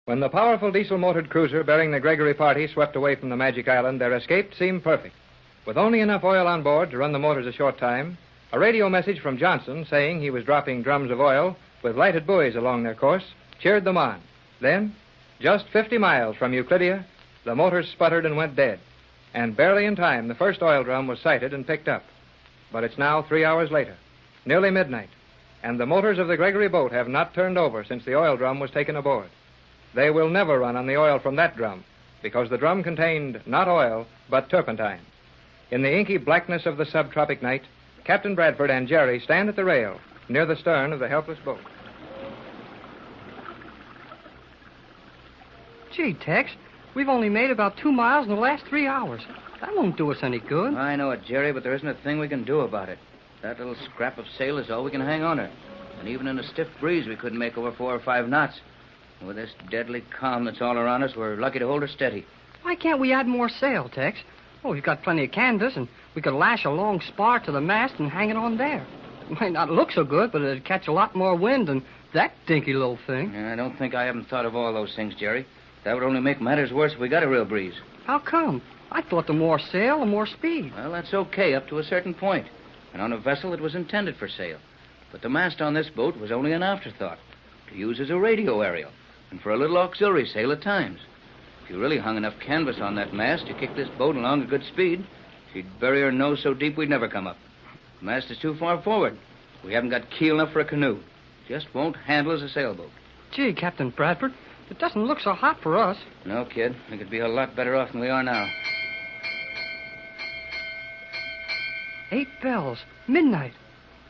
When the powerful diesel-motored cruiser bearing the Gregory party swept away from the Magic Island, their escape seemed perfect. With only enough oil on board to run the motors a short time, a radio message from Johnson saying he was dropping drums of oil with lighted buoys along their course cheered them on. Then, just 50 miles from Euclidia, the motors sputtered and went dead. And barely in time, the first oil drum was sighted and picked up. But it's now 3 hours later, nearly midnight, and the motors of the Gregory boat have not turned over since the oil drum was taken aboard. They will never run on the oil from that drum, because the drum contained not oil, but turpentine. In the inky blackness of the subtropic night, Captain Bradford and Jerry stand at the rail near the stern of the helpless boat. Gee, Tex, we've only made about 2 miles in the last 3 hours. That won't do us any good. I know it, Jerry, but there isn't a thing we can do about it. That little scrap of sail is all we can hang on her. And even in a stiff breeze, we couldn't make over 4 or 5 knots. With this deadly calm that's all around us, we're lucky to hold her steady. Why can't we add more sail, Tex? Oh, we've got plenty of canvas, and we could lash a long spar to the mast and hang it on there. It might not look so good, but it'd catch a lot more wind than that dinky little thing. I don't think I haven't thought of all those things, Jerry. That would only make matters worse if we got a real breeze. How come? I thought the more sail, the more speed. Well, that's okay up to a certain point. And on a vessel that was intended for sail. But the mast on this boat was only an afterthought, to use as a radio aerial, and for a little auxiliary sail at times. If you really hung enough canvas on that mast to kick this boat along at good speed, she'd bury her nose so deep we'd never come up. The mast is too far forward. We haven't got keel enough for a canoe. Just won't handle as a sailboat. Gee, Captain Bradford, it doesn't look so hot for us. No, kid. We could be a lot better off than we are now. 8 bells, midnight.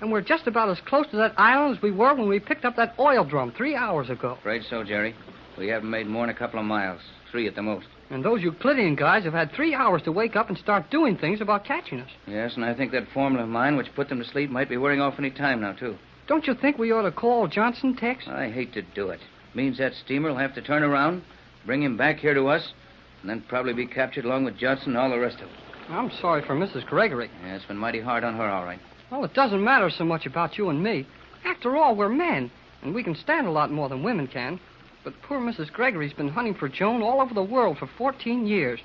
And we're just about as close to that island as we were when we picked up that oil drum 3 hours ago. Afraid so, Jerry. We haven't made more than a couple of miles. 3 at the most. And those Euclidean guys have had 3 hours to wake up and start doing things about catching us. Yes, and I think that formula of mine, which put them to sleep, might be wearing off any time now, too. Don't you think we ought to call Johnson, Tex? I hate to do it. Means that steamer will have to turn around, bring him back here to us, and then probably be captured along with Johnson and all the rest of them. I'm sorry for Mrs. Gregory. Yeah, it's been mighty hard on her, all right. Well, it doesn't matter so much about you and me. After all, we're men, and we can stand a lot more than women can. But poor Mrs. Gregory's been hunting for Joan all over the world for 14 years.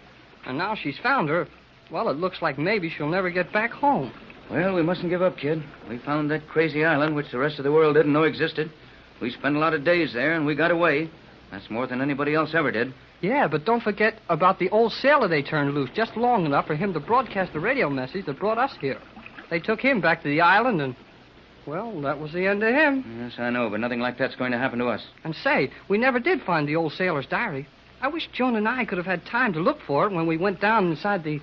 And now she's found her, well, it looks like maybe she'll never get back home. Well, we mustn't give up, kid. We found that crazy island, which the rest of the world didn't know existed. We spent a lot of days there, and we got away. That's more than anybody else ever did. Yeah, but don't forget about the old sailor they turned loose just long enough for him to broadcast the radio message that brought us here. They took him back to the island, and, well, that was the end of him. Yes, I know, but nothing like that's going to happen to us. And say, we never did find the old sailor's diary. I wish Joan and I could have had time to look for it when we went down inside the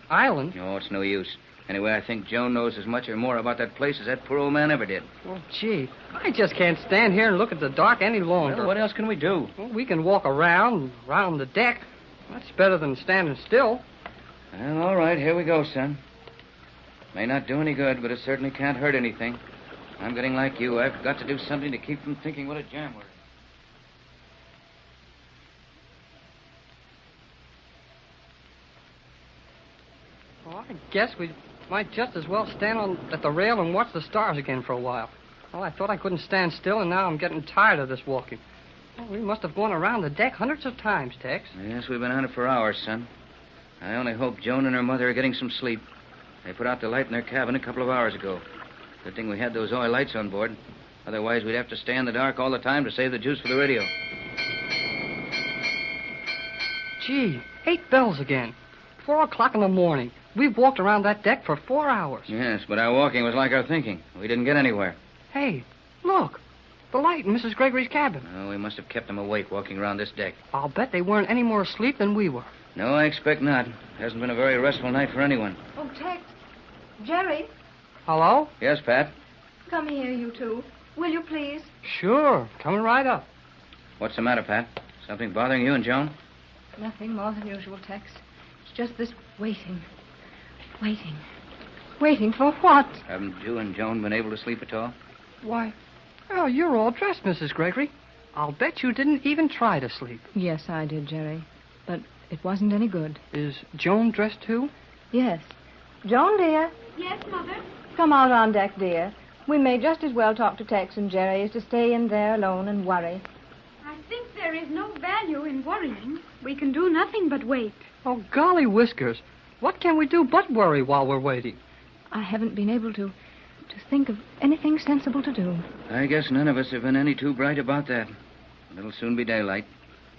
island. Oh, it's no use. Anyway, I think Joan knows as much or more about that place as that poor old man ever did. Oh, gee, I just can't stand here and look at the dark any longer. Well, what else can we do? Well, we can walk around the deck. That's better than standing still. Well, all right, here we go, son. May not do any good, but it certainly can't hurt anything. I'm getting like you. I've got to do something to keep from thinking what a jam we're in. Well, I guess we might just as well stand at the rail and watch the stars again for a while. Well, I thought I couldn't stand still, and now I'm getting tired of this walking. Well, we must have gone around the deck hundreds of times, Tex. Yes, we've been on it for hours, son. I only hope Joan and her mother are getting some sleep. They put out the light in their cabin a couple of hours ago. Good thing we had those oil lights on board. Otherwise, we'd have to stay in the dark all the time to save the juice for the radio. Gee, 8 bells again. 4 o'clock in the morning. We've walked around that deck for 4 hours. Yes, but our walking was like our thinking. We didn't get anywhere. Hey, look. The light in Mrs. Gregory's cabin. Oh, we must have kept them awake walking around this deck. I'll bet they weren't any more asleep than we were. No, I expect not. It hasn't been a very restful night for anyone. Oh, Tex. Jerry, Hello? Yes, Pat? come here, you two. Will you please? Sure. Coming right up. What's the matter, Pat? Something bothering you and Joan? Nothing more than usual, Tex. It's just this waiting. Waiting. Waiting for what? Haven't you and Joan been able to sleep at all? Why, oh, you're all dressed, Mrs. Gregory. I'll bet you didn't even try to sleep. Yes, I did, Jerry. But it wasn't any good. Is Joan dressed, too? Yes. Joan, dear. Yes, Mother? Come out on deck, dear. We may just as well talk to Tex and Jerry as to stay in there alone and worry. I think they're is no value in worrying. We can do nothing but wait. Oh, golly whiskers. What can we do but worry while we're waiting? I haven't been able to think of anything sensible to do. I guess none of us have been any too bright about that. It'll soon be daylight.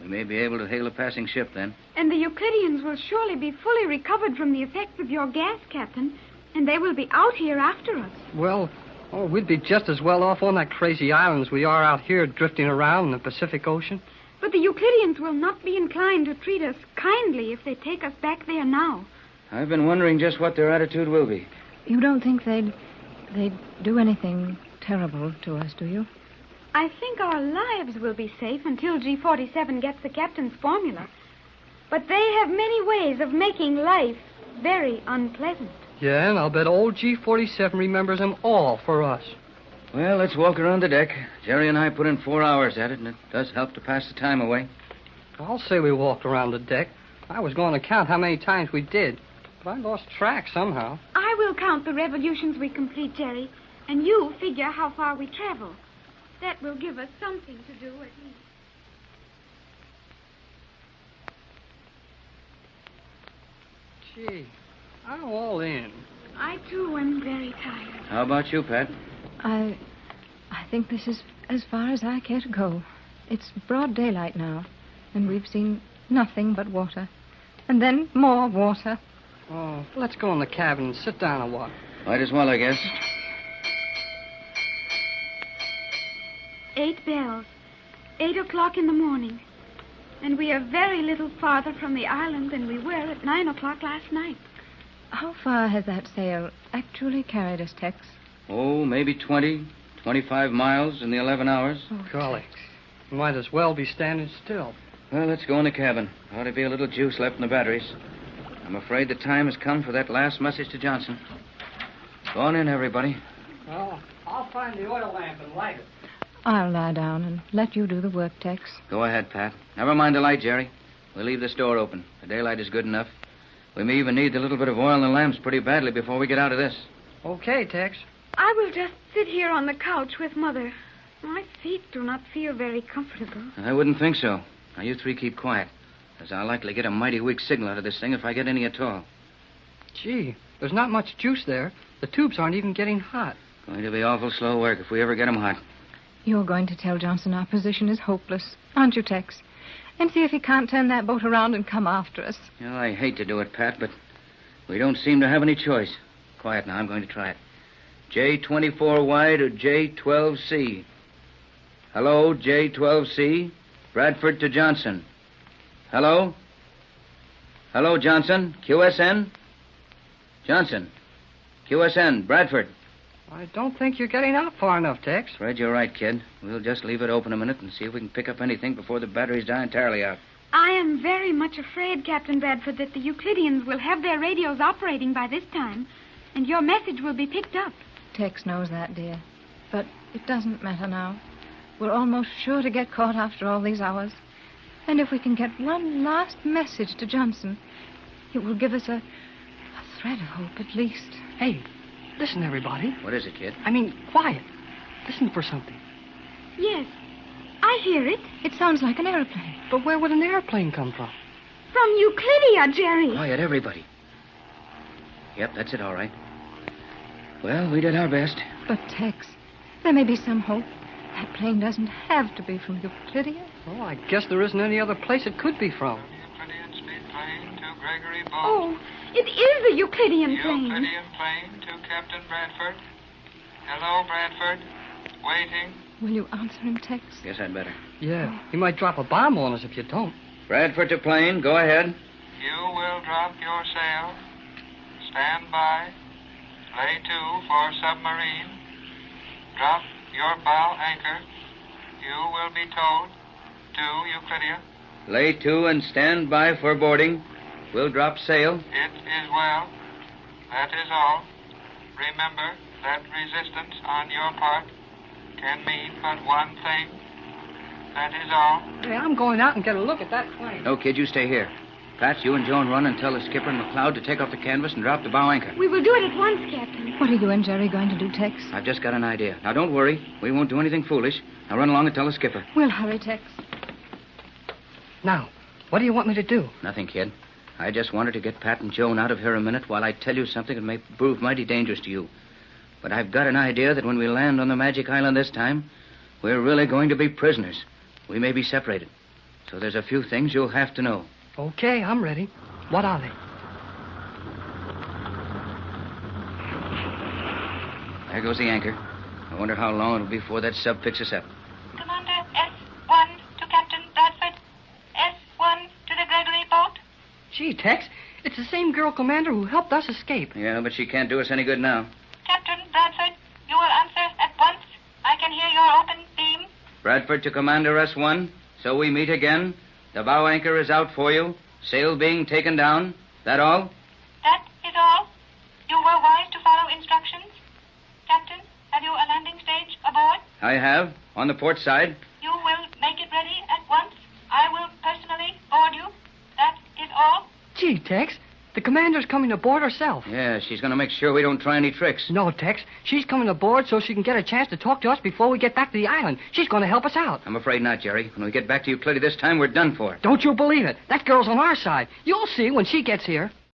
We may be able to hail a passing ship then. And the Euclideans will surely be fully recovered from the effects of your gas, Captain. And they will be out here after us. Well, we'd be just as well off on that crazy island as we are out here drifting around in the Pacific Ocean. But the Euclideans will not be inclined to treat us kindly if they take us back there now. I've been wondering just what their attitude will be. You don't think they'd do anything terrible to us, do you? I think our lives will be safe until G47 gets the captain's formula. But they have many ways of making life very unpleasant. Yeah, and I'll bet old G47 remembers them all for us. Well, let's walk around the deck. Jerry and I put in 4 hours at it, and it does help to pass the time away. I'll say we walked around the deck. I was going to count how many times we did, but I lost track somehow. I will count the revolutions we complete, Jerry, and you figure how far we travel. That will give us something to do at least. Gee, I'm all in. I, too, am very tired. How about you, Pat? I think this is as far as I care to go. It's broad daylight now, and we've seen nothing but water. And then more water. Oh, let's go in the cabin and sit down a while. Might as well, I guess. 8 bells. 8 o'clock in the morning. And we are very little farther from the island than we were at 9 o'clock last night. How far has that sail actually carried us, Tex? Oh, maybe 20, 25 miles in the 11 hours. Oh, Golly, we might as well be standing still. Well, let's go in the cabin. Ought to be a little juice left in the batteries. I'm afraid the time has come for that last message to Johnson. Go on in, everybody. Well, I'll find the oil lamp and light it. I'll lie down and let you do the work, Tex. Go ahead, Pat. Never mind the light, Jerry. We'll leave this door open. The daylight is good enough. We may even need the little bit of oil in the lamps pretty badly before we get out of this. Okay, Tex. I will just sit here on the couch with Mother. My feet do not feel very comfortable. I wouldn't think so. Now, you three keep quiet, as I'll likely get a mighty weak signal out of this thing if I get any at all. Gee, there's not much juice there. The tubes aren't even getting hot. Going to be awful slow work if we ever get 'em hot. You're going to tell Johnson our position is hopeless, aren't you, Tex? And see if he can't turn that boat around and come after us. You know, I hate to do it, Pat, but we don't seem to have any choice. Quiet now. I'm going to try it. J24Y to J12C. Hello, J12C. Bradford to Johnson. Hello? Hello, Johnson. QSN? Johnson. QSN. Bradford. I don't think you're getting out far enough, Tex. Fred, you're right, kid. We'll just leave it open a minute and see if we can pick up anything before the batteries die entirely out. I am very much afraid, Captain Bradford, that the Euclideans will have their radios operating by this time, and your message will be picked up. Tex knows that, dear. But it doesn't matter now. We're almost sure to get caught after all these hours. And if we can get one last message to Johnson, it will give us a thread of hope at least. Hey, listen, everybody. What is it, kid? I mean, quiet. Listen for something. Yes, I hear it. It sounds like an airplane. But where would an airplane come from? From Euclidia, Jerry. Quiet, everybody. Yep, that's it, all right. Well, we did our best. But, Tex, there may be some hope. That plane doesn't have to be from Euclidia. Well, I guess there isn't any other place it could be from. Euclidean speed plane to Gregory Boat. Oh, it is the Euclidean plane. Euclidean plane to Captain Bradford. Hello, Bradford. Waiting. Will you answer him, Tex? Guess I'd better. Yeah, he might drop a bomb on us if you don't. Bradford to plane. Go ahead. You will drop your sail. Stand by. Lay to for submarine. Drop your bow anchor. You will be towed to Euclidia. Lay to and stand by for boarding. We'll drop sail. It is well. That is all. Remember that resistance on your part can mean but one thing. That is all. Hey, I'm going out and get a look at that plane. No, kid, you stay here. Pat, you and Joan run and tell the skipper and McLeod to take off the canvas and drop the bow anchor. We will do it at once, Captain. What are you and Jerry going to do, Tex? I've just got an idea. Now, don't worry. We won't do anything foolish. Now, run along and tell the skipper. We'll hurry, Tex. Now, what do you want me to do? Nothing, kid. I just wanted to get Pat and Joan out of here a minute while I tell you something that may prove mighty dangerous to you. But I've got an idea that when we land on the Magic Island this time, we're really going to be prisoners. We may be separated. So there's a few things you'll have to know. Okay, I'm ready. What are they? There goes the anchor. I wonder how long it'll be before that sub picks us up. Commander S1 to Captain Bradford. S1 to the Gregory boat. Gee, Tex, it's the same girl commander who helped us escape. Yeah, but she can't do us any good now. Captain Bradford, you will answer at once. I can hear your open beam. Bradford to Commander S1. So we meet again. The bow anchor is out for you. Sail being taken down. That all? That is all. You were wise to follow instructions. Captain, have you a landing stage aboard? I have. On the port side. You will make it ready at once. I will personally board you. That is all. Gee, Tex, the commander's coming aboard herself. Yeah, she's going to make sure we don't try any tricks. No, Tex, she's coming aboard so she can get a chance to talk to us before we get back to the island. She's going to help us out. I'm afraid not, Jerry. When we get back to Euclid this time, we're done for. Don't you believe it. That girl's on our side. You'll see when she gets here.